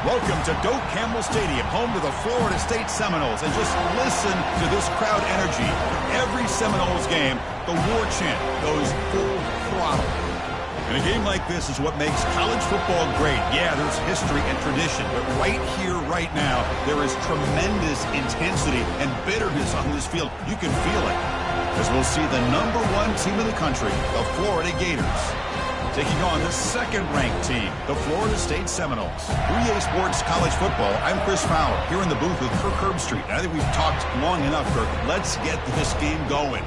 Welcome to Doak Campbell Stadium, home to the Florida State Seminoles. And just listen to this crowd energy. Every Seminoles game, the war chant goes full throttle. And a game like this is what makes college football great. Yeah, there's history and tradition, but right here, right now, there is tremendous intensity and bitterness on this field. You can feel it, as we'll see the #1 team in the country, the Florida Gators, taking on the second-ranked team, the Florida State Seminoles. 3A Sports College Football, I'm Chris Fowler, here in the booth with Kirk Herbstreit. I think we've talked long enough, Kirk. Let's get this game going.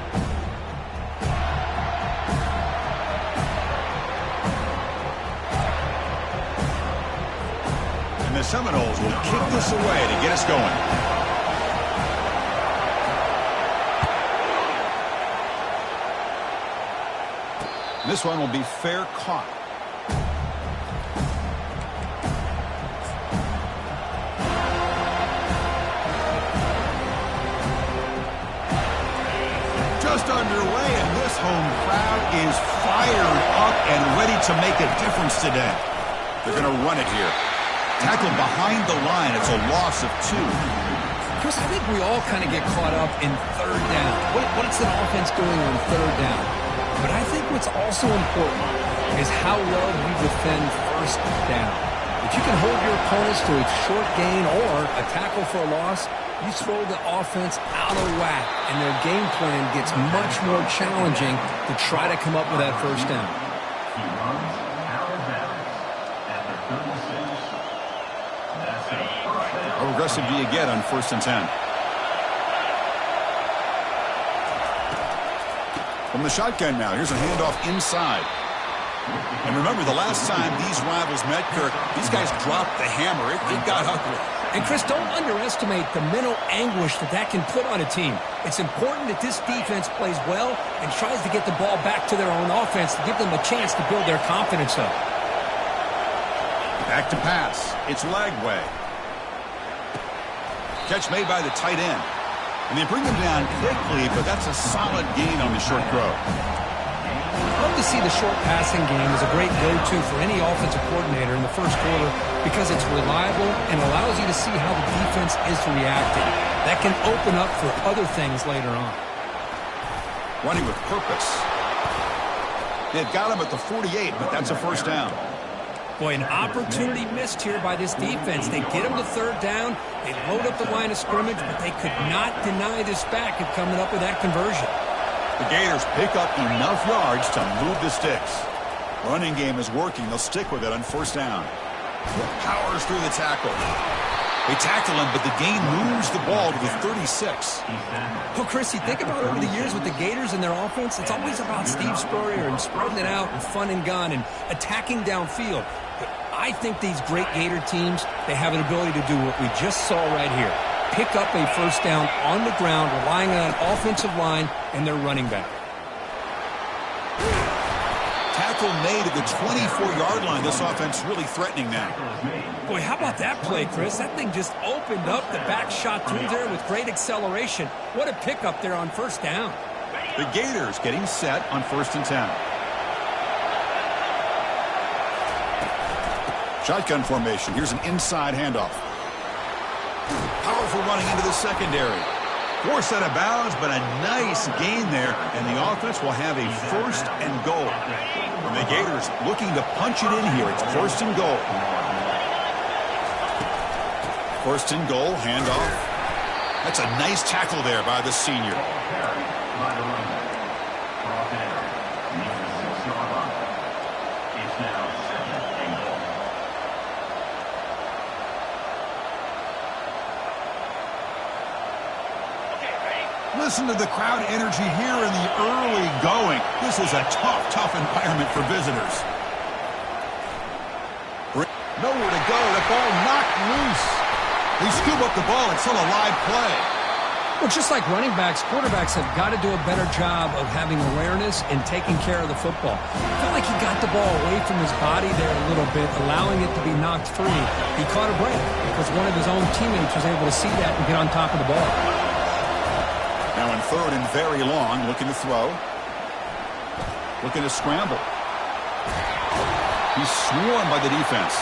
And the Seminoles will kick this away to get us going. This one will be fair caught. Just underway, and this home crowd is fired up and ready to make a difference today. They're going to run it here. Tackled behind the line. It's a loss of 2. Chris, I think we all kind of get caught up in third down. What's an offense doing on third down? But I think what's also important is how well you defend first down. If you can hold your opponents to a short gain or a tackle for a loss, you throw the offense out of whack, and their game plan gets much more challenging to try to come up with that first down. How aggressive do you get on 1st and 10? From the shotgun now, here's a handoff inside. And remember, the last time these rivals met, Kirk, these guys dropped the hammer. It got ugly. And, Chris, don't underestimate the mental anguish that can put on a team. It's important that this defense plays well and tries to get the ball back to their own offense to give them a chance to build their confidence up. Back to pass. It's Lagway. Catch made by the tight end. And they bring him down quickly, but that's a solid gain on the short throw. I love to see the short passing game as a great go-to for any offensive coordinator in the first quarter because it's reliable and allows you to see how the defense is reacting. That can open up for other things later on. Running with purpose. They've got him at the 48, but that's a first down. Boy, an opportunity missed here by this defense. They get him to third down. They load up the line of scrimmage, but they could not deny this back of coming up with that conversion. The Gators pick up enough yards to move the sticks. Running game is working. They'll stick with it on 1st down. Powers through the tackle. They tackle him, but the gain moves the ball to the 36. Well, Chris, you think about over the years with the Gators and their offense, it's always about Steve Spurrier and spreading it out and fun and gun and attacking downfield. But I think these great Gator teams, they have an ability to do what we just saw right here. Pick up a first down on the ground, relying on an offensive line and their running back. Tackle made at the 24-yard line. This offense really threatening now. Boy, how about that play, Chris? That thing just opened up. The back shot through there with great acceleration. What a pickup there on 1st down. The Gators getting set on 1st and 10. Shotgun formation. Here's an inside handoff. Powerful running into the secondary. Forced out of bounds, but a nice gain there, and the offense will have a 1st and goal. And the Gators looking to punch it in here. It's 1st and goal. 1st and goal, handoff. That's a nice tackle there by the senior. Listen to the crowd energy here in the early going. This is a tough environment for visitors. Nowhere to go. The ball knocked loose. They scoop up the ball. It's still a live play. Well, just like running backs, quarterbacks have got to do a better job of having awareness and taking care of the football. I felt like he got the ball away from his body there a little bit, allowing it to be knocked free. He caught a break because one of his own teammates was able to see that and get on top of the ball. Now in 3rd and very long, looking to throw. Looking to scramble. He's swarmed by the defense.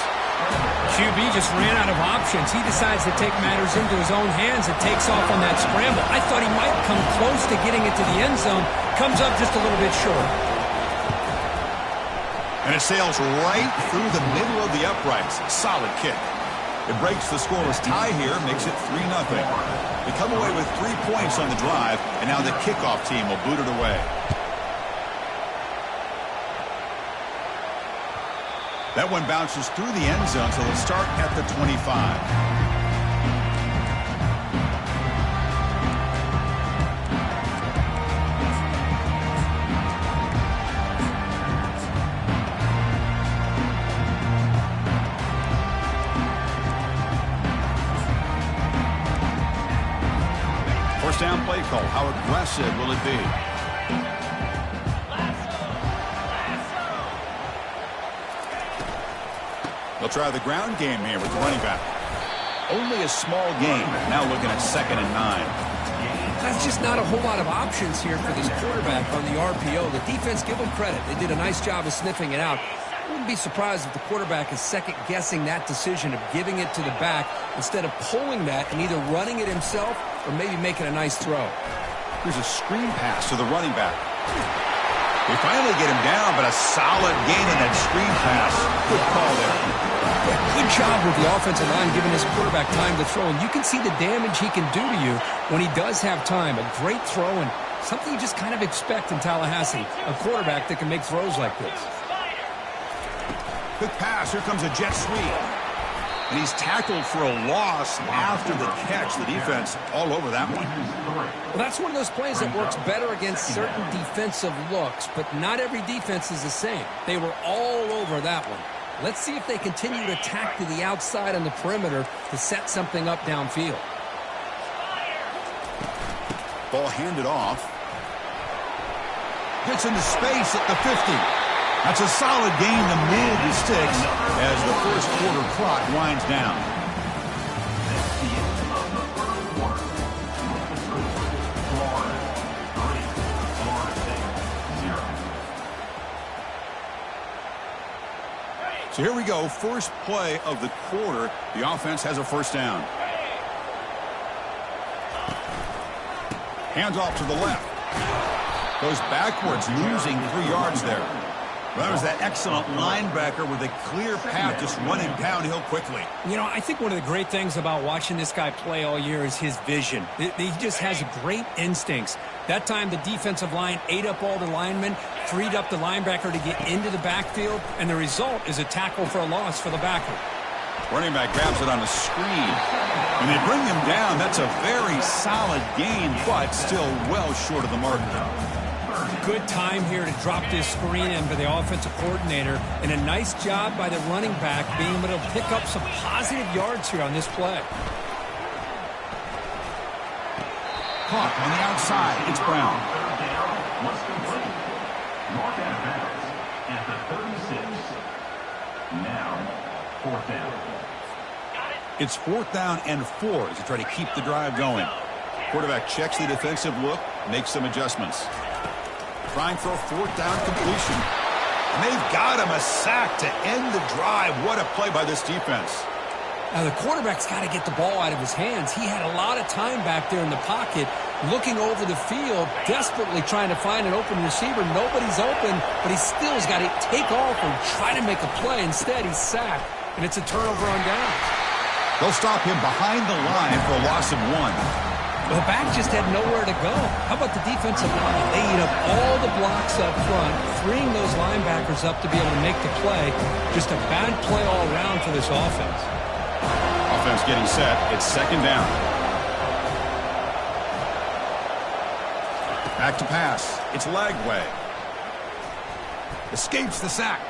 QB just ran out of options. He decides to take matters into his own hands and takes off on that scramble. I thought he might come close to getting it to the end zone. Comes up just a little bit short. And it sails right through the middle of the uprights. Solid kick. It breaks the scoreless tie here, makes it 3-0. They come away with 3 points on the drive, and now the kickoff team will boot it away. That one bounces through the end zone, so they'll start at the 25. First down play call. How aggressive will it be? They'll try the ground game here with the running back. Only a small gain. Now looking at 2nd and 9. That's just not a whole lot of options here for this quarterback on the RPO. The defense, give them credit. They did a nice job of sniffing it out. I wouldn't be surprised if the quarterback is second-guessing that decision of giving it to the back instead of pulling that and either running it himself or maybe making a nice throw. Here's a screen pass to the running back. They finally get him down, but a solid gain in that screen pass. Good call there. Yeah, good job with the offensive line giving his quarterback time to throw. And you can see the damage he can do to you when he does have time. A great throw and something you just kind of expect in Tallahassee. A quarterback that can make throws like this. Quick pass. Here comes a jet sweep. And he's tackled for a loss after the catch. The defense all over that one. Well, that's one of those plays that works better against certain defensive looks, but not every defense is the same. They were all over that one. Let's see if they continue to attack to the outside on the perimeter to set something up downfield. Ball handed off. Gets into space at the 50. That's a solid gain to move the sticks as the first quarter clock winds down. So here we go, first play of the quarter. The offense has a first down. Hands off to the left. Goes backwards, losing 3 yards there. Well, that was that excellent linebacker with a clear path just running downhill quickly. You know, I think one of the great things about watching this guy play all year is his vision. He just has great instincts. That time, the defensive line ate up all the linemen, freed up the linebacker to get into the backfield, and the result is a tackle for a loss for the backer. Running back grabs it on a screen. When they bring him down, that's a very solid gain, but still well short of the mark. Good time here to drop this screen in for the offensive coordinator, and a nice job by the running back being able to pick up some positive yards here on this play. Caught on the outside. It's Brown. Mark advance at the 36. Now, 4th down. It's 4th down and 4 as they try to keep the drive going. Quarterback checks the defensive look, makes some adjustments. Trying for a 4th down completion. And they've got him a sack to end the drive. What a play by this defense. Now, the quarterback's got to get the ball out of his hands. He had a lot of time back there in the pocket, looking over the field, desperately trying to find an open receiver. Nobody's open, but he still has got to take off and try to make a play. Instead, he's sacked, and it's a turnover on downs. They'll stop him behind the line for a loss of 1. The back just had nowhere to go. How about the defensive line? They eat up all the blocks up front, freeing those linebackers up to be able to make the play. Just a bad play all around for this offense. Offense getting set. It's 2nd down. Back to pass. It's Lagway. Escapes the sack.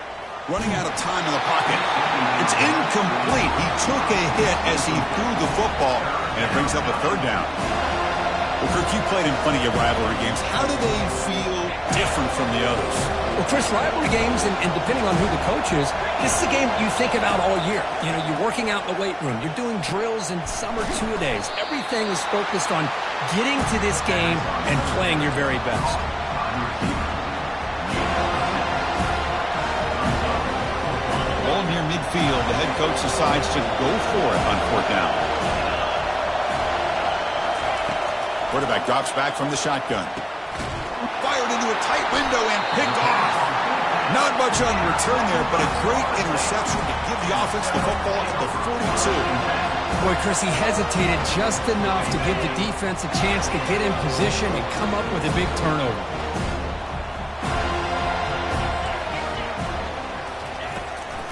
Running out of time in the pocket. It's incomplete. He took a hit as he threw the football, and it brings up a 3rd down. Well, Kirk, you played in plenty of rivalry games. How do they feel different from the others? Well, Chris, rivalry games, and depending on who the coach is, this is a game you think about all year. You know, you're working out in the weight room. You're doing drills and summer two-a-days. Everything is focused on getting to this game and playing your very best. Ball near midfield, the head coach decides to go for it on 4th down. Quarterback drops back from the shotgun. Fired into a tight window and picked off. Not much on the return there, but a great interception to give the offense the football at the 42. Boy, Chris, he hesitated just enough to give the defense a chance to get in position and come up with a big turnover.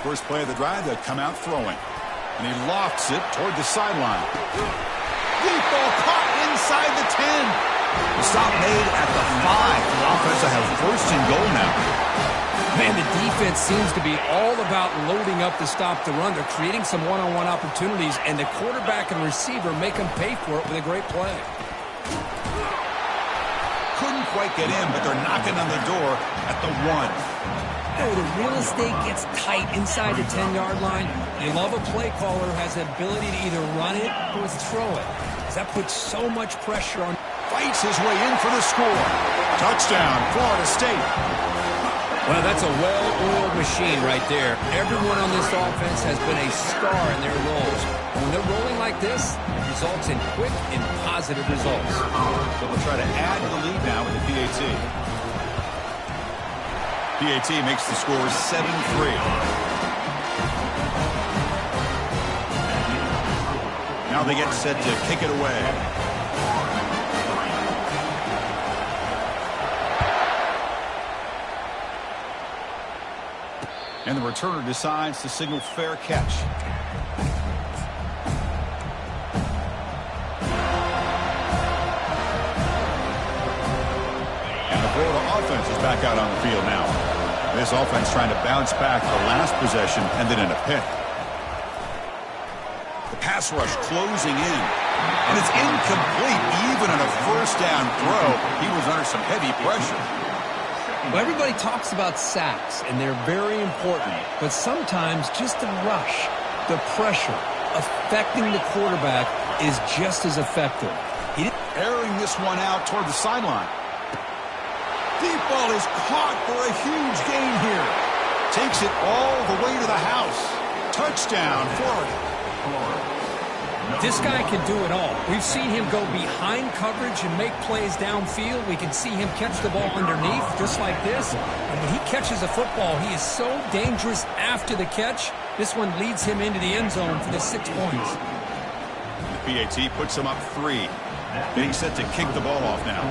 First play of the drive, they come out throwing. And he lofts it toward the sideline. Deep ball caught inside the 10. The stop made at the 5. The offense will have 1st and goal now. Man, the defense seems to be all about loading up to stop the run. They're creating some one-on-one opportunities, and the quarterback and receiver make them pay for it with a great play. Couldn't quite get in, but they're knocking on the door at the 1. Oh, the real estate gets tight inside the 10-yard line. You love a play caller who has the ability to either run it or throw it, because that puts so much pressure on. Fights his way in for the score. Touchdown, Florida State. Well, that's a well-oiled machine right there. Everyone on this offense has been a star in their roles. And when they're rolling like this, it results in quick and positive results. So we'll try to add to the lead now with the PAT. PAT makes the score 7-3. Now they get set to kick it away. And the returner decides to signal fair catch. And the Florida offense is back out on the field now. This offense trying to bounce back the last possession, ended in a pick. The pass rush closing in. And it's incomplete. Even on a 1st down throw, he was under some heavy pressure. Well, everybody talks about sacks, and they're very important. But sometimes just the rush, the pressure, affecting the quarterback is just as effective. Airing this one out toward the sideline. Deep ball is caught for a huge gain here. Takes it all the way to the house. Touchdown, Florida. This guy can do it all. We've seen him go behind coverage and make plays downfield. We can see him catch the ball underneath, just like this. And when he catches a football, he is so dangerous after the catch. This one leads him into the end zone for the 6 points. The PAT puts him up 3. Being set to kick the ball off now.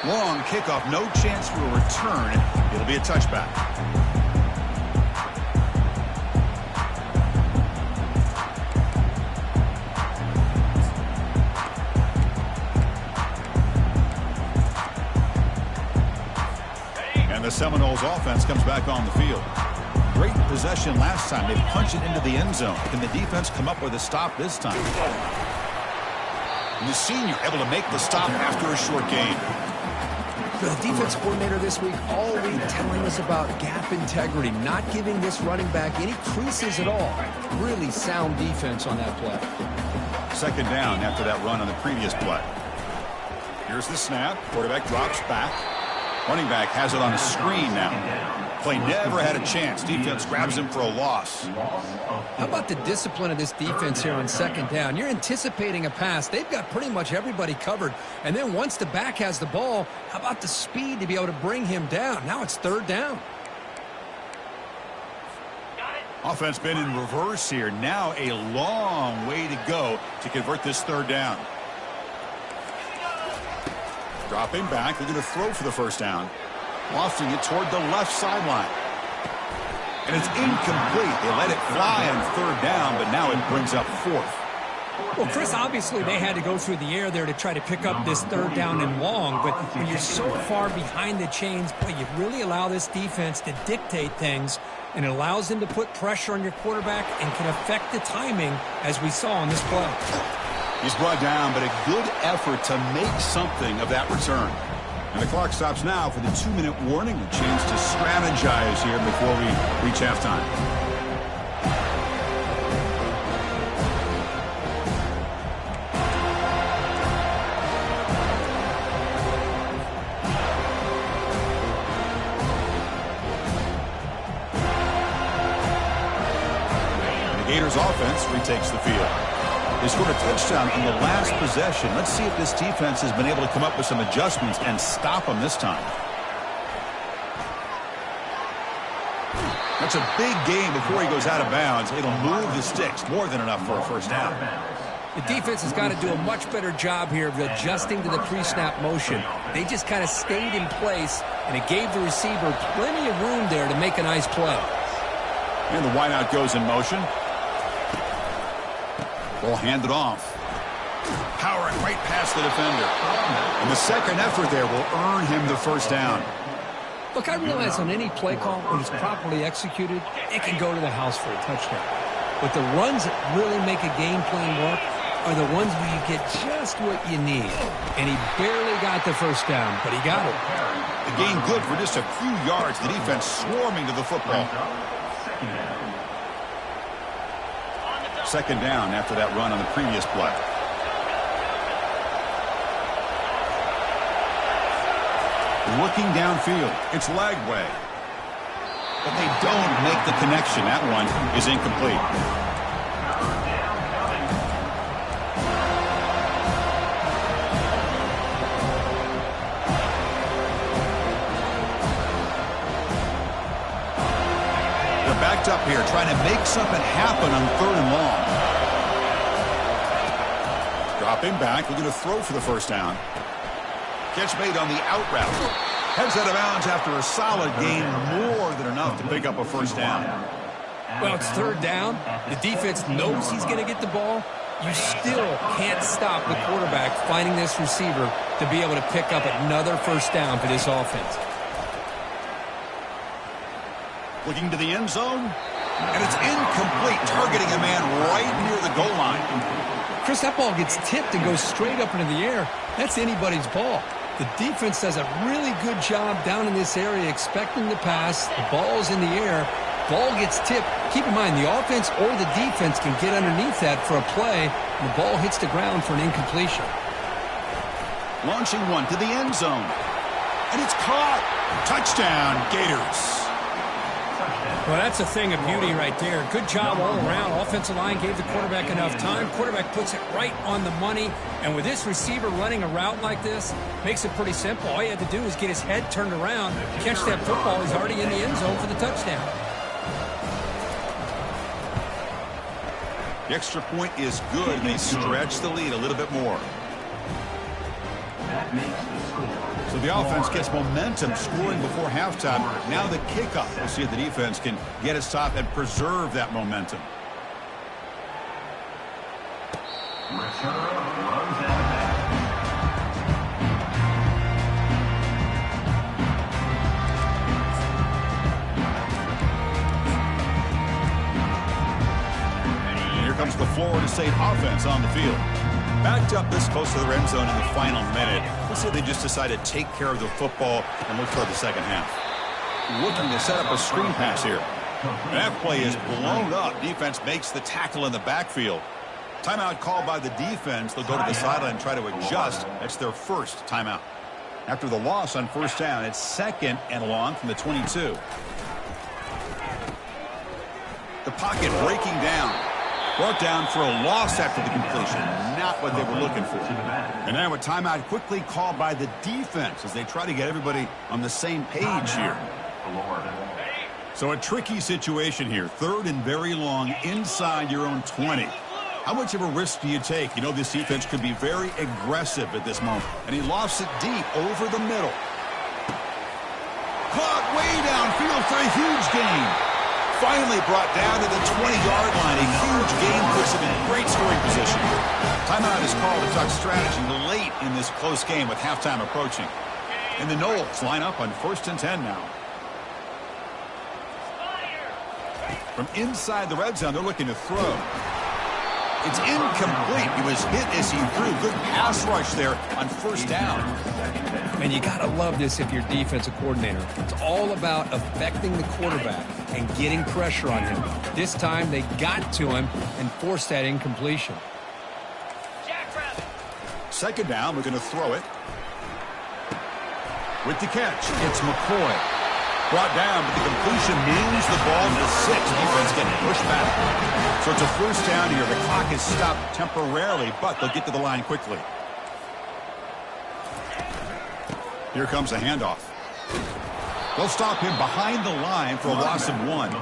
Long kickoff, no chance for a return. It'll be a touchback. And the Seminoles offense comes back on the field. Great possession last time. They punch it into the end zone. Can the defense come up with a stop this time? And the senior able to make the stop after a short gain. The defense coordinator this week all week telling us about gap integrity, not giving this running back any creases at all. Really sound defense on that play. 2nd down after that run on the previous play. Here's the snap. Quarterback drops back. Running back has it on a screen now. Play never had a chance. Defense grabs him for a loss. How about the discipline of this defense here on 2nd down? You're anticipating a pass. They've got pretty much everybody covered. And then once the back has the ball, how about the speed to be able to bring him down? Now it's 3rd down. Offense been in reverse here. Now a long way to go to convert this 3rd down. Dropping back. They're going to throw for the 1st down. Lofting it toward the left sideline. And it's incomplete. They let it fly on 3rd down, but now it brings up 4th. Well, Chris, obviously they had to go through the air there to try to pick up this 3rd down and long, but when you're so far behind the chains, boy, you really allow this defense to dictate things, and it allows them to put pressure on your quarterback and can affect the timing, as we saw on this play. He's brought down, but a good effort to make something of that return. And the clock stops now for the 2-minute warning. A chance to strategize here before we reach halftime. Gators offense retakes the field. They scored a touchdown in the last possession. Let's see if this defense has been able to come up with some adjustments and stop them this time. That's a big gain before he goes out of bounds. It'll move the sticks, more than enough for a first down. The defense has got to do a much better job here of adjusting to the pre-snap motion. They just kind of stayed in place, and it gave the receiver plenty of room there to make a nice play. And the wideout goes in motion. Ball handed off. Powering right past the defender. And the second effort there will earn him the first down. Look, I realize on any play call, when it's properly executed, it can go to the house for a touchdown. But the runs that really make a game plan work are the ones where you get just what you need. And he barely got the first down, but he got it. The gain good for just a few yards. The defense swarming to the football. Second down after that run on the previous play. Looking downfield. It's Lagway. But they don't make the connection. That one is incomplete. They're backed up here trying to make something happen on 3rd and long. Dropping back, looking to throw for the first down. Catch made on the out route. Heads out of bounds after a solid gain, more than enough to pick up a first down. Well, it's 3rd down. The defense knows he's going to get the ball. You still can't stop the quarterback finding this receiver to be able to pick up another first down for this offense. Looking to the end zone, and it's incomplete, targeting a man right near the goal line. Chris, that ball gets tipped and goes straight up into the air. That's anybody's ball. The defense does a really good job down in this area expecting the pass. The ball's in the air. Ball gets tipped. Keep in mind, the offense or the defense can get underneath that for a play, and the ball hits the ground for an incompletion. Launching one to the end zone. And it's caught. Touchdown, Gators. Well, that's a thing of beauty right there. Good job all around. Offensive line gave the quarterback enough time. Quarterback puts it right on the money. And with this receiver running a route like this, makes it pretty simple. All you have to do is get his head turned around, catch that football. He's already in the end zone for the touchdown. The extra point is good, and they stretch the lead a little bit more. That makes the score. So the offense gets momentum scoring before halftime. Now the kickoff. We'll see if the defense can get a stop and preserve that momentum. Return runs out of bounds. And here comes the Florida State offense on the field. Backed up this close to the end zone in the final minute. Let's say they just decide to take care of the football and look toward the second half. Looking to set up a screen pass here. That play is blown up. Defense makes the tackle in the backfield. Timeout called by the defense. They'll go to the sideline and try to adjust. That's their first timeout. After the loss on first down, it's 2nd and long from the 22. The pocket breaking down. Brought down for a loss after the completion. Not what they were looking for. And now a timeout quickly called by the defense as they try to get everybody on the same page here. So a tricky situation here. 3rd and very long inside your own 20. How much of a risk do you take? You know this defense could be very aggressive at this moment. And he lofts it deep over the middle. Caught way downfield for a huge gain. Finally brought down to the 20-yard line. A huge gain puts him in great scoring position. Timeout is called to talk strategy late in this close game with halftime approaching. And the Noles line up on 1st and 10 now. From inside the red zone, they're looking to throw. It's incomplete. He was hit as he threw. Good pass rush there on first down. And you got to love this if you're defensive coordinator. It's all about affecting the quarterback and getting pressure on him. This time they got to him and forced that incompletion. Second down, we're going to throw it. With the catch, it's McCoy. Brought down, but the completion moves the ball to the 6. Defense getting pushed back. So it's a first down here. The clock is stopped temporarily, but they'll get to the line quickly. Here comes a handoff. They'll stop him behind the line for a loss of 1.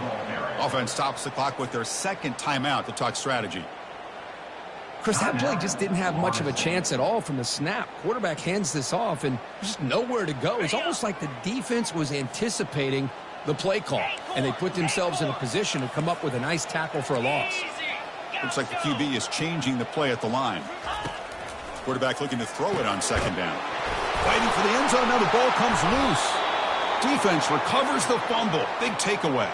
Offense stops the clock with their second timeout to talk strategy. Chris, that play just didn't have much of a chance at all from the snap. Quarterback hands this off, and just nowhere to go. It's almost like the defense was anticipating the play call, and they put themselves in a position to come up with a nice tackle for a loss. Looks like the QB is changing the play at the line. Quarterback looking to throw it on second down. Fighting for the end zone. Now the ball comes loose. Defense recovers the fumble. Big takeaway.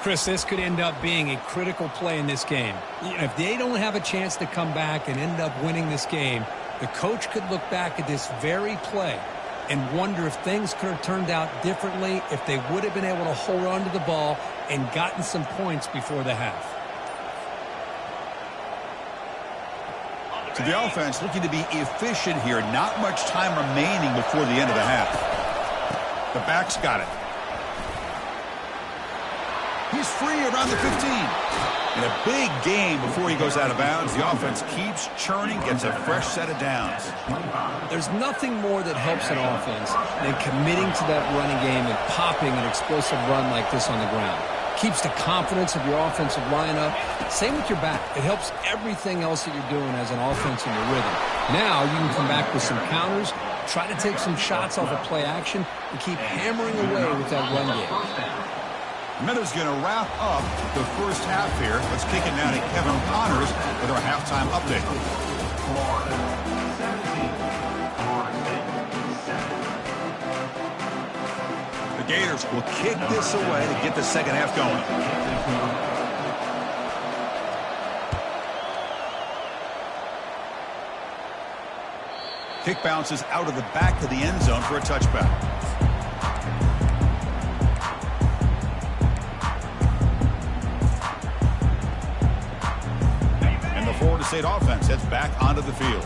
Chris, this could end up being a critical play in this game. If they don't have a chance to come back and end up winning this game, the coach could look back at this very play and wonder if things could have turned out differently, if they would have been able to hold on to the ball and gotten some points before the half. So the offense looking to be efficient here. Not much time remaining before the end of the half. The back's got it. He's free around the 15. And a big gain before he goes out of bounds. The offense keeps churning, gets a fresh set of downs. There's nothing more that helps an offense than committing to that running game and popping an explosive run like this on the ground. Keeps the confidence of your offensive lineup. Same with your back. It helps everything else that you're doing as an offense in your rhythm. Now you can come back with some counters, try to take some shots off of play action, and keep hammering away with that run game. Miller's going to wrap up the first half here. Let's kick it now to Kevin Connors with our halftime update. The Gators will kick this away to get the second half going. Kick bounces out of the back of the end zone for a touchback. Florida State offense heads back onto the field.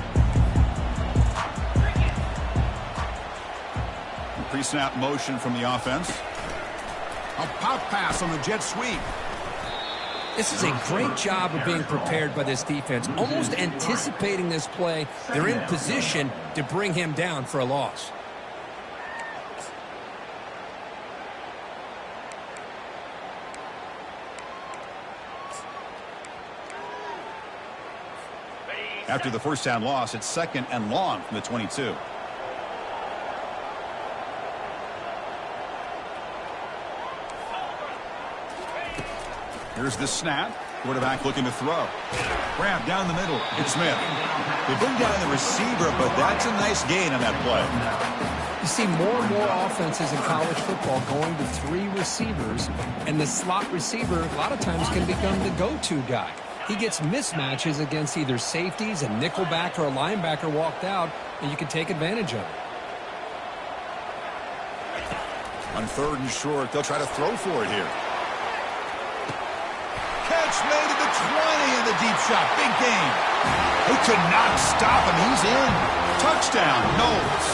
Pre-snap motion from the offense. A pop pass on the jet sweep. This is a great job of being prepared by this defense, almost anticipating this play. They're in position to bring him down for a loss. After the first down loss, it's second and long from the 22. Here's the snap. Quarterback looking to throw. Grab down the middle. It's Smith. They bring down the receiver, but that's a nice gain on that play. You see more and more offenses in college football going to 3 receivers, and the slot receiver a lot of times can become the go-to guy. He gets mismatches against either safeties, a nickelback, or a linebacker walked out, and you can take advantage of it. On third and short, they'll try to throw for it here. Catch made at the 20 in the deep shot. Big gain. They could not stop him. He's in. Touchdown, Knowles.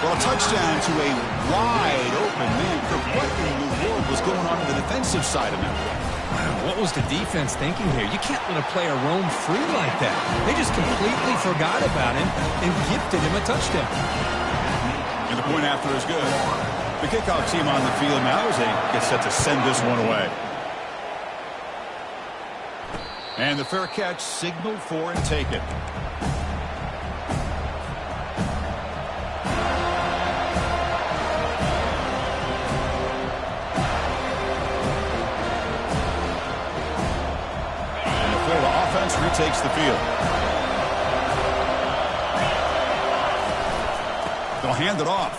Well, a touchdown to a wide open man. What in the world was going on in the defensive side of that play? What was the defense thinking here? You can't let a player roam free like that. They just completely forgot about him and gifted him a touchdown. And the point after is good. The kickoff team on the field now as they get set to send this one away. And the fair catch signaled for and taken. Retakes the field. They'll hand it off.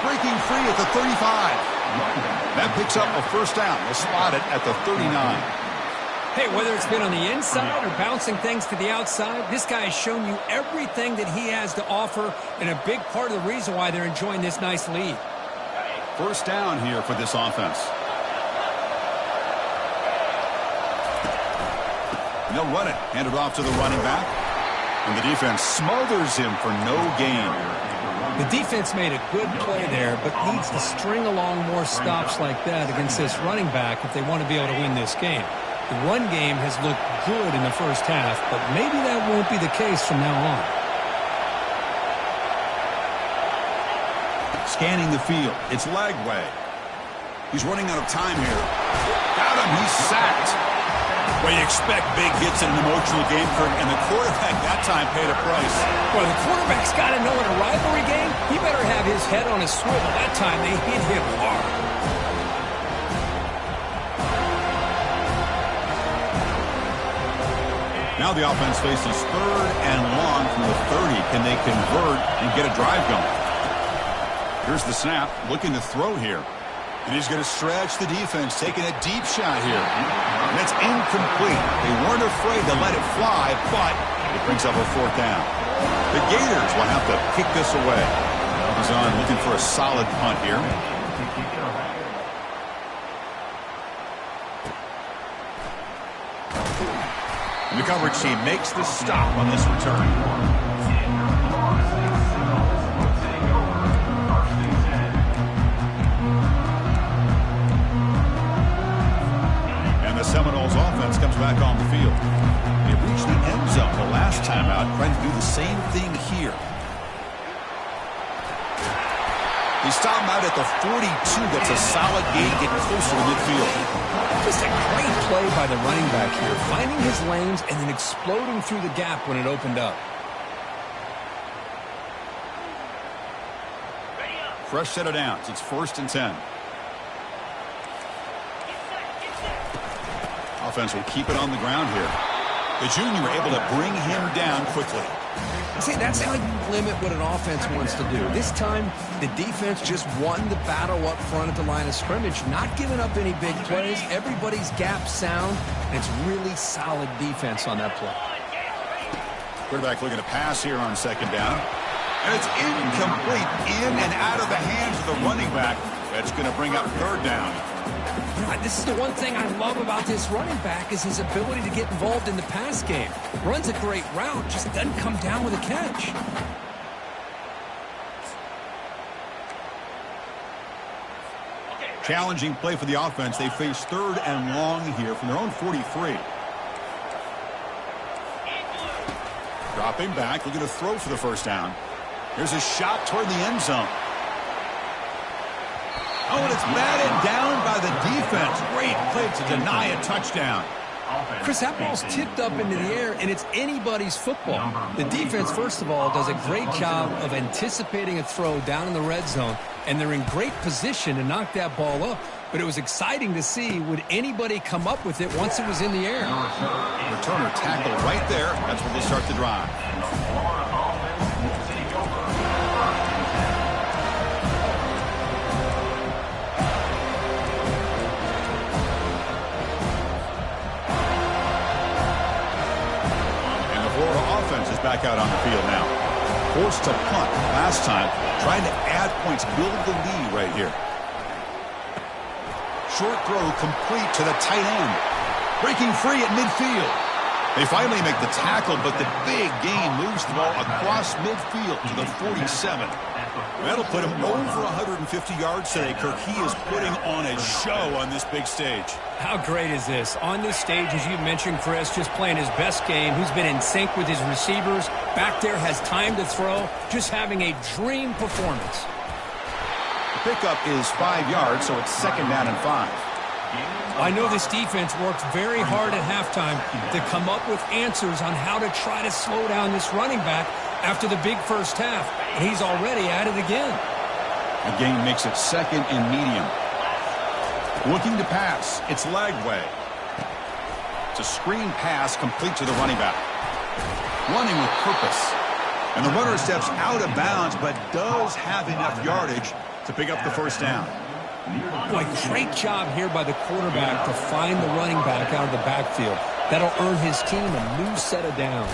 Breaking free at the 35. That picks up a first down. They'll spot it at the 39. Hey, whether it's been on the inside or bouncing things to the outside, this guy has shown you everything that he has to offer, and a big part of the reason why they're enjoying this nice lead. First down here for this offense. And they'll run it. Hand it off to the running back. And the defense smothers him for no gain. The defense made a good play there, but needs to string along more stops like that against this running back if they want to be able to win this game. The run game has looked good in the first half, but maybe that won't be the case from now on. Scanning the field. It's Lagway. He's running out of time here. Got him. He's sacked. Well, you expect big hits in an emotional game, Kurt, and the quarterback that time paid a price. Well, the quarterback's got to know in a rivalry game, he better have his head on a swivel. That time they hit him hard. Now the offense faces 3rd and long from the 30. Can they convert and get a drive going? Here's the snap, looking to throw here. And he's going to stretch the defense, taking a deep shot here. And it's incomplete. They weren't afraid to let it fly, but it brings up a 4th down. The Gators will have to kick this away. He's on looking for a solid punt here. And the coverage team makes the stop on this return. The Seminoles offense comes back on the field. They reached the end zone the last time out, trying to do the same thing here. They stop him out at the 42. That's a solid gain, getting closer to midfield. Just a great play by the running back here, finding his lanes and then exploding through the gap when it opened up. Fresh set of downs. It's 1st and 10. Offense will keep it on the ground here. The junior able to bring him down quickly. See, that's how you limit what an offense wants to do. This time, the defense just won the battle up front at the line of scrimmage, not giving up any big plays. Everybody's gap sound, and it's really solid defense on that play. Quarterback looking to pass here on 2nd down. And it's incomplete, in and out of the hands of the running back. That's going to bring up 3rd down. This is the one thing I love about this running back is his ability to get involved in the pass game. Runs a great route, just doesn't come down with a catch. Challenging play for the offense. They face 3rd and long here from their own 43. Dropping back, looking to throw for the 1st down. Here's a shot toward the end zone. Oh, and it's batted down by the defense. Great play to deny a touchdown. Chris, that ball's tipped up into the air, and it's anybody's football. The defense, first of all, does a great job of anticipating a throw down in the red zone, and they're in great position to knock that ball up. But it was exciting to see, would anybody come up with it once it was in the air? Returner tackle right there. That's where they start the drive. Back out on the field now. Forced to punt last time. Trying to add points, build the lead right here. Short throw complete to the tight end. Breaking free at midfield. They finally make the tackle, but the big gain moves the ball across midfield to the 47. That'll put him over 150 yards today. Kirk, he is putting on a show on this big stage. How great is this? On this stage, as you mentioned, Chris, just playing his best game. He's been in sync with his receivers. Back there, has time to throw. Just having a dream performance. The pickup is 5 yards, so it's 2nd down and 5. I know this defense worked very hard at halftime to come up with answers on how to try to slow down this running back after the big first half. And he's already at it again. The gain makes it 2nd and medium. Looking to pass. It's Lagway. It's a screen pass complete to the running back. Running with purpose. And the runner steps out of bounds, but does have enough yardage to pick up the 1st down. Boy, great job here by the quarterback to find the running back out of the backfield. That'll earn his team a new set of downs.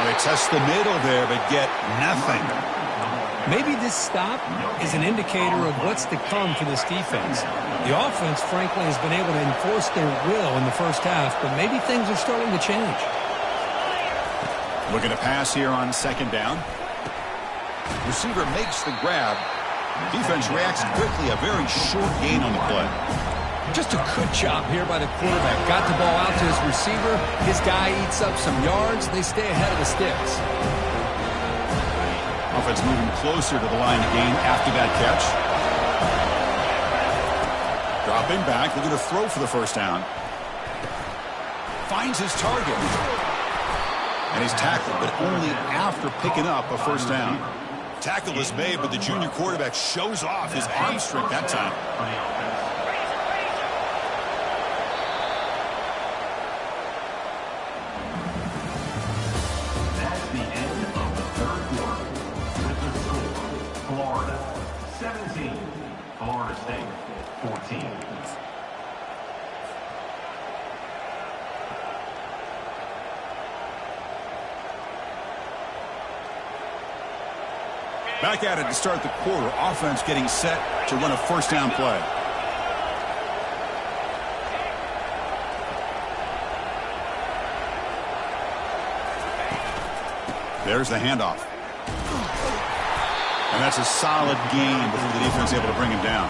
They test the middle there, but get nothing. Maybe this stop is an indicator of what's to come for this defense. The offense, frankly, has been able to enforce their will in the first half, but maybe things are starting to change. Looking to pass here on second down. Receiver makes the grab. Defense reacts quickly. A very short gain on the play. Just a good job here by the quarterback. Got the ball out to his receiver. His guy eats up some yards. They stay ahead of the sticks. Offense moving closer to the line to gain after that catch. Dropping back. Looking to throw for the first down. Finds his target. And he's tackled, but only after picking up a first down. Tackle is made, but the junior quarterback shows off his arm strength that time. That's the end of the third quarter. With the score, Florida 17, Florida State 14. Back at it to start the quarter. Offense getting set to run a first down play. There's the handoff. And that's a solid gain before the defense is able to bring him down.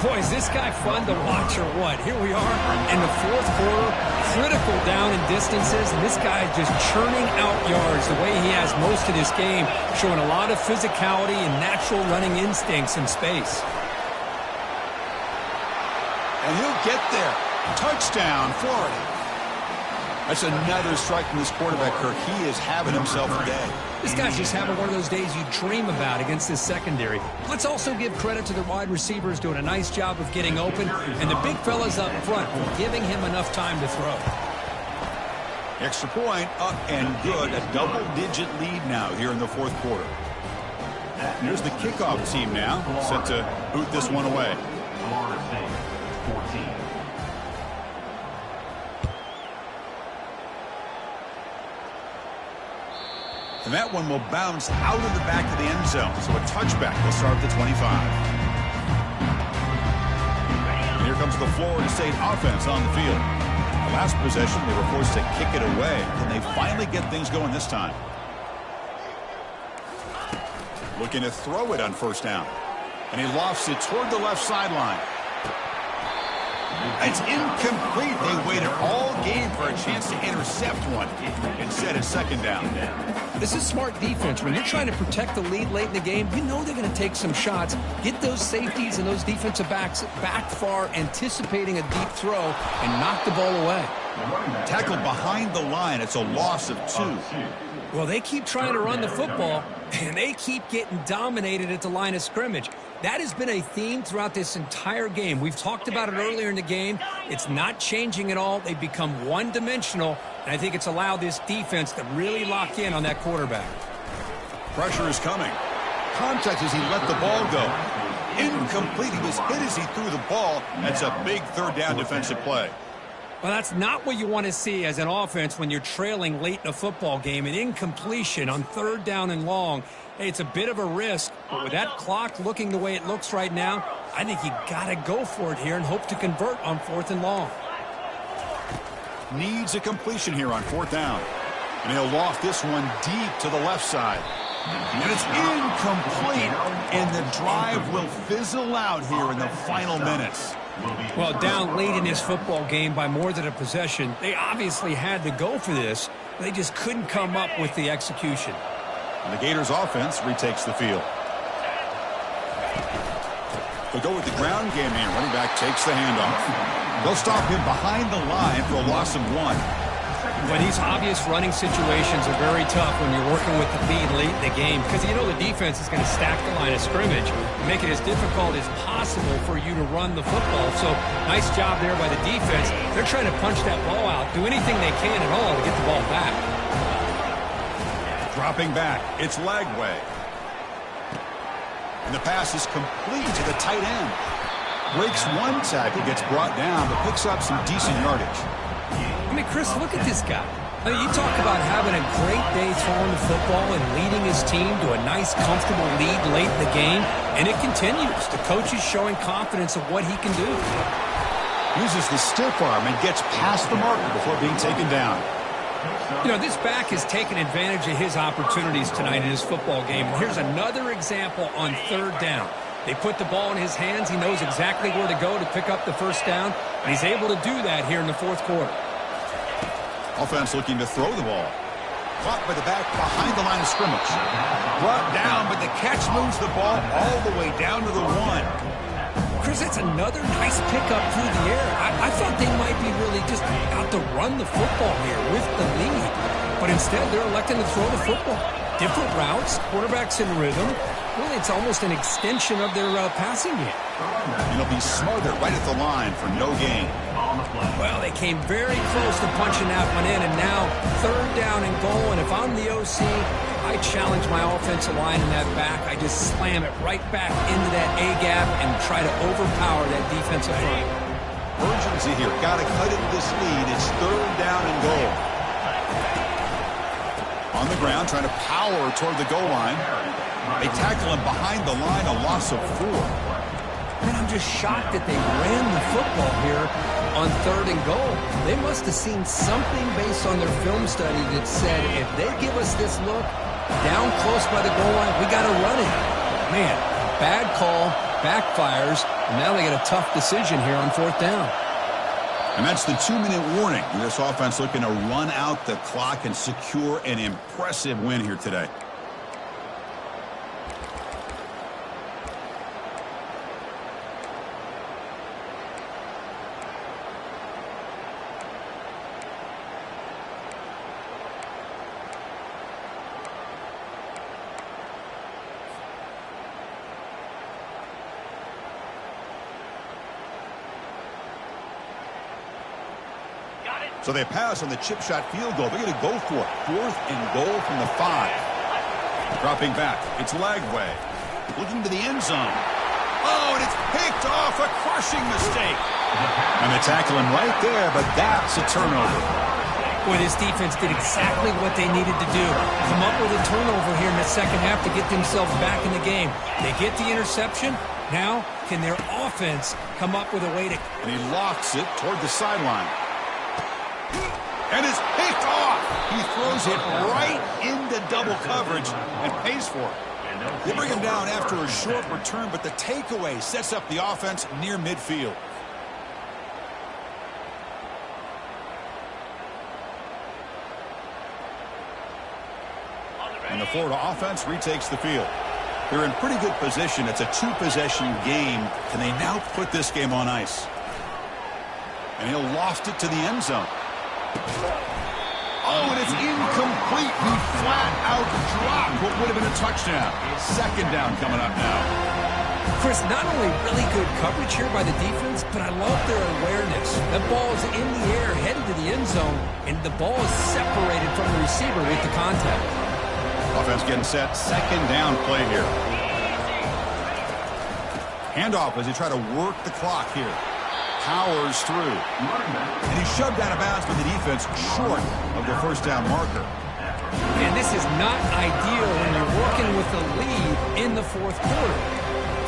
Boy, is this guy fun to watch or what? Here we are in the fourth quarter, critical down and distances, and this guy just churning out yards the way he has most of this game, showing a lot of physicality and natural running instincts in space. And he'll get there. Touchdown, Florida. That's another strike from this quarterback, Kirk. He is having himself a day. This guy's just having one of those days you dream about against this secondary. Let's also give credit to the wide receivers doing a nice job of getting open, and the big fellas up front for giving him enough time to throw. Extra point, up and good. A double-digit lead now here in the fourth quarter. Here's the kickoff team now, set to boot this one away. Florida State 14. And that one will bounce out of the back of the end zone. So a touchback will start at the 25. And here comes the Florida State offense on the field. The last possession, they were forced to kick it away. And they finally get things going this time. Looking to throw it on first down. And he lofts it toward the left sideline. It's incomplete. They waited all game for a chance to intercept one. Instead, it's second down. This is smart defense. When you're trying to protect the lead late in the game, you know they're going to take some shots, get those safeties and those defensive backs back far, anticipating a deep throw, and knock the ball away. Tackled behind the line. It's a loss of 2. Well, they keep trying to run the football, and they keep getting dominated at the line of scrimmage. That has been a theme throughout this entire game. We've talked about it earlier in the game. It's not changing at all. They've become one-dimensional, and I think it's allowed this defense to really lock in on that quarterback. Pressure is coming. Contact as he let the ball go. Incomplete. He was hit as he threw the ball. That's a big third down defensive play. Well, that's not what you want to see as an offense when you're trailing late in a football game. An incompletion on third down and long. Hey, it's a bit of a risk, but with that clock looking the way it looks right now, I think you got to go for it here and hope to convert on fourth and long. Needs a completion here on fourth down. And he'll loft this one deep to the left side. And it's incomplete, and the drive will fizzle out here in the final minutes. Well, down late in this football game by more than a possession, they obviously had to go for this. They just couldn't come up with the execution. And the Gators offense retakes the field. They'll go with the ground game here. Running back takes the handoff. They'll stop him behind the line for a loss of 1. But these obvious running situations are very tough when you're working with the lead late in the game because you know the defense is going to stack the line of scrimmage and make it as difficult as possible for you to run the football. So nice job there by the defense. They're trying to punch that ball out, do anything they can at all to get the ball back. Dropping back, it's Lagway. And the pass is complete to the tight end. Breaks one tackle, gets brought down, but picks up some decent yardage. I mean, Chris, look at this guy. I mean, you talk about having a great day throwing the football and leading his team to a nice, comfortable lead late in the game, and it continues. The coach is showing confidence of what he can do. Uses the stiff arm and gets past the marker before being taken down. You know, this back has taken advantage of his opportunities tonight in his football game. And here's another example on third down. They put the ball in his hands. He knows exactly where to go to pick up the first down. And he's able to do that here in the fourth quarter. Offense looking to throw the ball. Caught by the back behind the line of scrimmage. Brought down, but the catch moves the ball all the way down to the 1. Chris, that's another nice pickup through the air. I thought they might be really just out to run the football here with the lead. But instead, they're electing to throw the football. Different routes, quarterbacks in rhythm. Really, it's almost an extension of their passing game. And it'll be smothered right at the line for no gain. Well, they came very close to punching that one in, and now third down and goal. And if I'm the OC, I challenge my offensive line in that back. I just slam it right back into that A-gap and try to overpower that defensive front. Urgency here. Got to cut into this lead. It's third down and goal. On the ground, trying to power toward the goal line. They tackle him behind the line, a loss of 4. And I'm just shocked that they ran the football here on third and goal. They must have seen something based on their film study that said, if they give us this look down close by the goal line, we got to run it. Man, bad call, backfires, and now they got a tough decision here on fourth down. And that's the 2-minute warning. This offense looking to run out the clock and secure an impressive win here today. So they pass on the chip shot field goal. They're going to go for it. Fourth and goal from the 5. Dropping back. It's Lagway. Looking to the end zone. Oh, and it's picked off. A crushing mistake. And they tackle him right there, but that's a turnover. Boy, this defense did exactly what they needed to do. Come up with a turnover here in the second half to get themselves back in the game. They get the interception. Now, can their offense come up with a way to... And he locks it toward the sideline. And it's picked off. He throws it right into double coverage and pays for it. They bring him down after a short return, but the takeaway sets up the offense near midfield. And the Florida offense retakes the field. They're in pretty good position. It's a 2-possession game. Can they now put this game on ice? And he'll loft it to the end zone. Oh, and it's incomplete. He flat out dropped what would have been a touchdown. Second down coming up now. Chris, not only really good coverage here by the defense, but I love their awareness. The ball is in the air, headed to the end zone, and the ball is separated from the receiver with the contact. Offense getting set. Second down play here. Handoff as they try to work the clock here. Powers through. And he's shoved out of bounds by the defense short of the first down marker. And this is not ideal when you're working with the lead in the fourth quarter.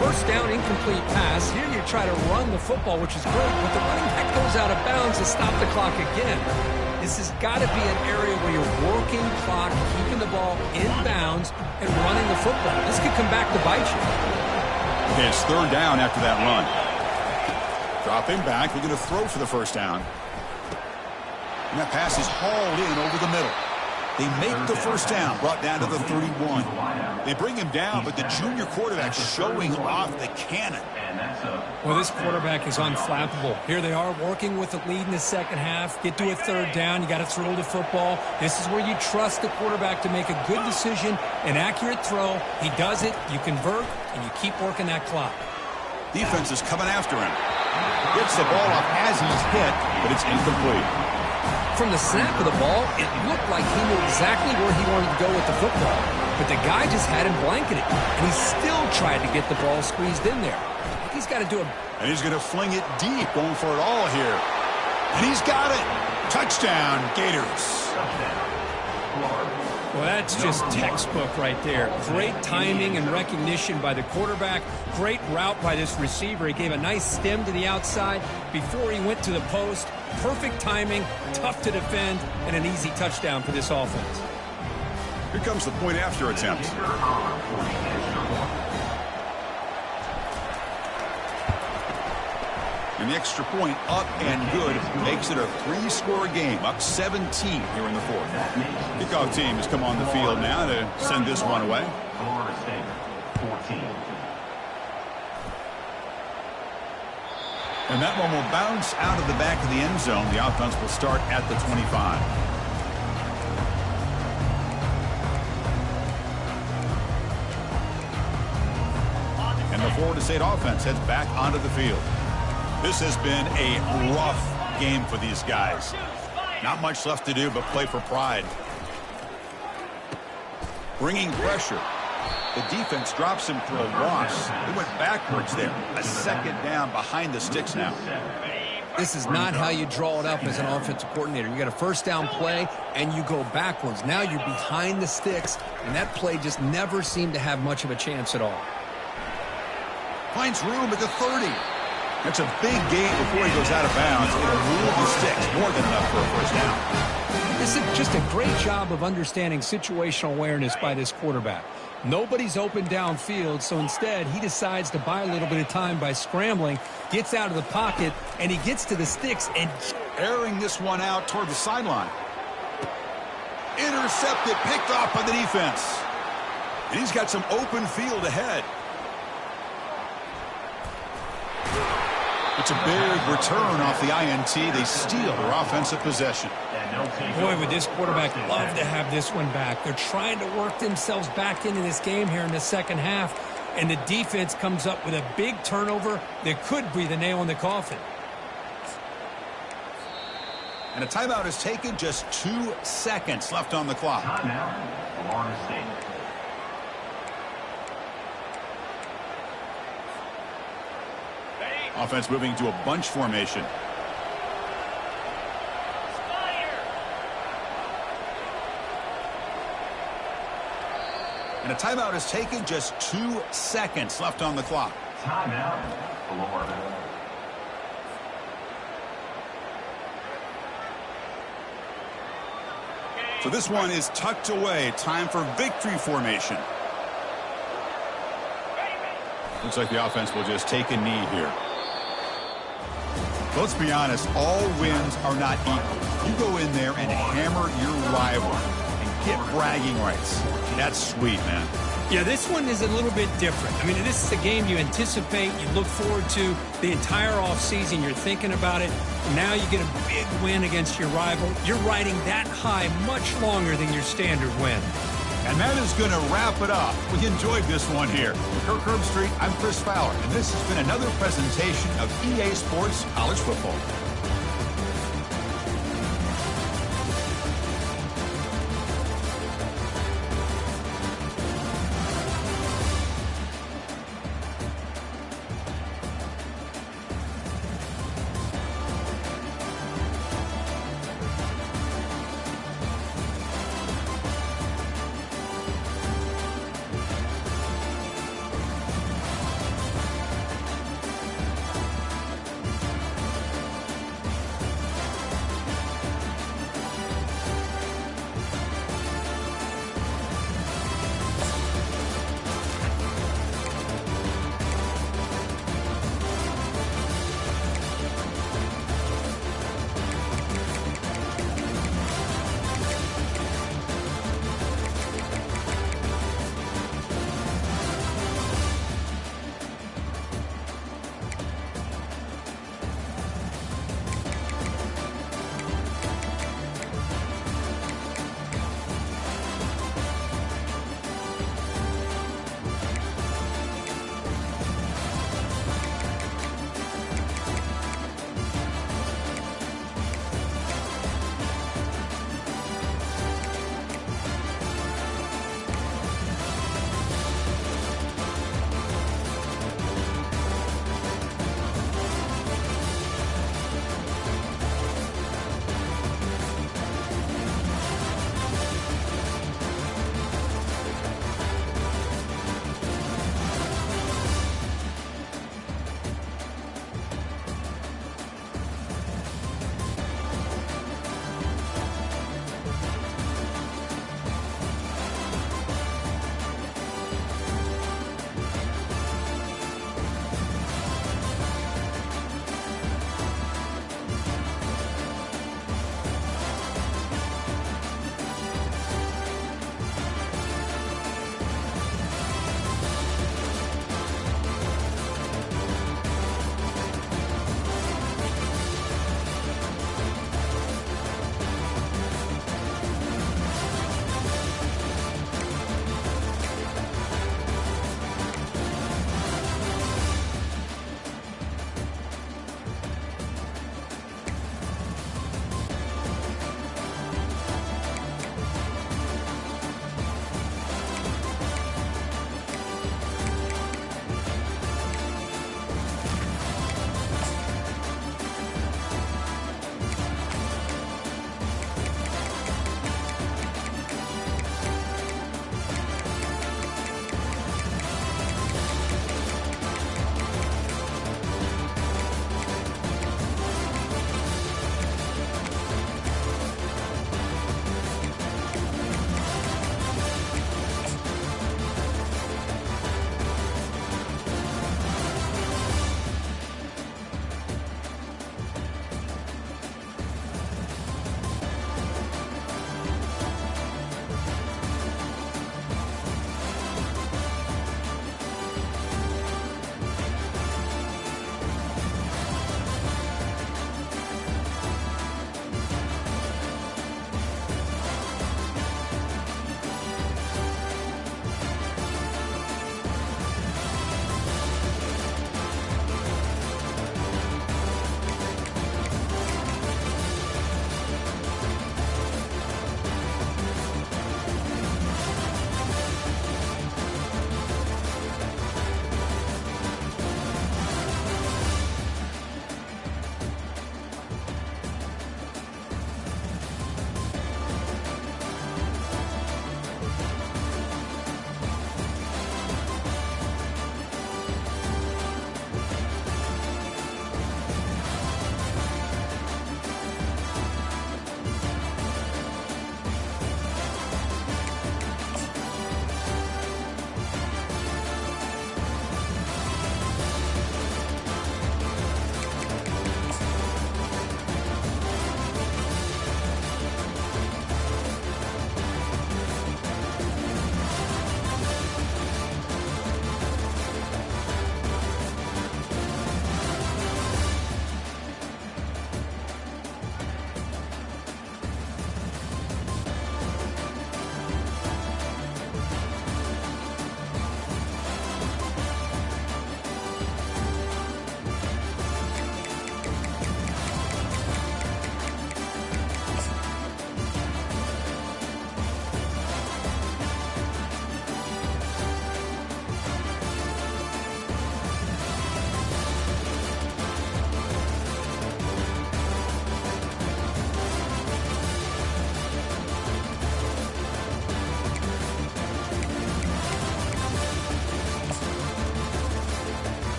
First down, incomplete pass. Here you try to run the football, which is great, but the running back goes out of bounds to stop the clock again. This has got to be an area where you're working clock, keeping the ball in bounds, and running the football. This could come back to bite you. Okay, it's third down after that run. Dropping back, we're going to throw for the first down. And that pass is hauled in over the middle. They make the first down, brought down to the 31. They bring him down, but the junior quarterback showing off the cannon. Well, this quarterback is unflappable. Here they are working with the lead in the second half. Get to a third down, you got to throw the football. This is where you trust the quarterback to make a good decision, an accurate throw. He does it, you convert, and you keep working that clock. Defense is coming after him. Gets the ball off as he's hit, but it's incomplete. From the snap of the ball, it looked like he knew exactly where he wanted to go with the football. But the guy just had him blanketed, and he still tried to get the ball squeezed in there. He's got to do it. And he's going to fling it deep, going for it all here. And he's got it. Touchdown, Gators. Well, that's just textbook right there. Great timing and recognition by the quarterback. Great route by this receiver. He gave a nice stem to the outside before he went to the post. Perfect timing, tough to defend, and an easy touchdown for this offense. Here comes the point after attempt. And the extra point up and good makes it a 3-score game, up 17 here in the fourth. Kickoff team has come on the field now to send this one away. Florida State, 14. And that one will bounce out of the back of the end zone. The offense will start at the 25. And the Florida State offense heads back onto the field. This has been a rough game for these guys. Not much left to do but play for pride. Bringing pressure. The defense drops him for a loss. He went backwards there. A second down behind the sticks now. This is not how you draw it up as an offensive coordinator. You got a first down play, and you go backwards. Now you're behind the sticks, and that play just never seemed to have much of a chance at all. Finds room at the 30. That's a big gain before he goes out of bounds. It'll move the sticks. More than enough for a first down. This is just a great job of understanding situational awareness by this quarterback. Nobody's open downfield, so instead he decides to buy a little bit of time by scrambling, gets out of the pocket, and he gets to the sticks and airing this one out toward the sideline. Intercepted, picked off by the defense. And he's got some open field ahead. It's a big return off the INT. They steal their offensive possession. Boy, would this quarterback love to have this one back. They're trying to work themselves back into this game here in the second half, and the defense comes up with a big turnover that could be the nail in the coffin. And a timeout is taken, just 2 seconds left on the clock. Timeout, Florida State. Offense moving to a bunch formation. And a timeout is taken, just 2 seconds left on the clock. Timeout, Florida. So this one is tucked away. Time for victory formation. Looks like the offense will just take a knee here. Let's be honest, all wins are not equal. You go in there and hammer your rival and get bragging rights. That's sweet, man. Yeah, this one is a little bit different. I mean, this is a game you anticipate, you look forward to the entire offseason. You're thinking about it. Now you get a big win against your rival. You're riding that high much longer than your standard win. And that is going to wrap it up. We enjoyed this one here. Kirk Herbstreit, I'm Chris Fowler, and this has been another presentation of EA Sports College Football.